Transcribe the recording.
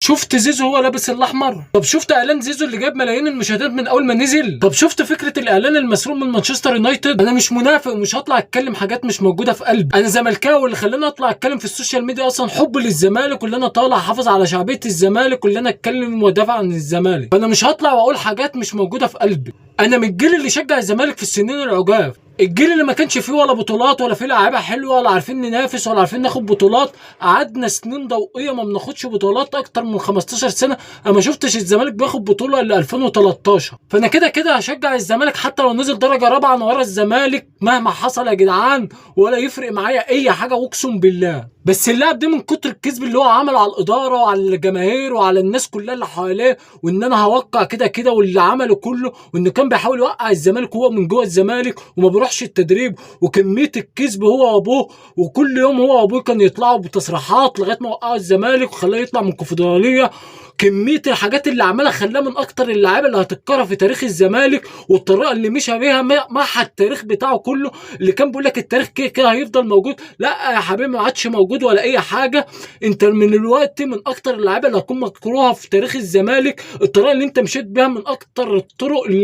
شفت زيزو هو لابس الاحمر؟ طب شفت اعلان زيزو اللي جاب ملايين المشاهدات من اول ما نزل؟ طب شفت فكره الاعلان المسروق من مانشستر يونايتد؟ انا مش منافق ومش هطلع اتكلم حاجات مش موجوده في قلبي، انا زملكاوي. اللي خلاني اطلع اتكلم في السوشيال ميديا اصلا حب للزمالك، واللي انا طالع احافظ على شعبيه الزمالك، واللي انا اتكلم وادافع عن الزمالك. فانا مش هطلع واقول حاجات مش موجوده في قلبي. انا من الجيل اللي شجع الزمالك في السنين العجاف، الجيل اللي ما كانش فيه ولا بطولات ولا فيه لعيبه حلوه ولا عارفين ننافس ولا عارفين ناخد بطولات. قعدنا سنين ضوئيه ما بناخدش بطولات اكتر من 15 سنه. انا ما شفتش الزمالك بياخد بطوله الا 2013. فانا كده كده هشجع الزمالك حتى لو نزل درجه رابعه. انا ورا الزمالك مهما حصل يا جدعان، ولا يفرق معايا اي حاجه اقسم بالله. بس اللاعب ده من كتر الكذب اللي هو عمله على الاداره وعلى الجماهير وعلى الناس كلها اللي حواليه، وان انا هوقع كده كده، واللي عمله كله وانه كان بيحاول يوقع الزمالك وهو من جوه الزمالك وما بيروحش التدريب، وكميه الكذب هو وابوه. وكل يوم هو وابوه كانوا يطلعوا بتصريحات لغايه ما وقعوا الزمالك وخلاه يطلع من الكونفدراليه. كميه الحاجات اللي عملها خلاه من اكتر اللعيبه اللي هتتكرر في تاريخ الزمالك، والطريقه اللي مشى بيها محى التاريخ بتاعه كله. اللي كان بيقول لك التاريخ كده كده هيفضل موجود، لا يا حبيبي ما عادش موجود ولا اي حاجه. انت من الوقت من اكتر اللعيبه اللي هتكون مكروهه في تاريخ الزمالك. الطريقه اللي انت مشيت بيها من اكتر الطرق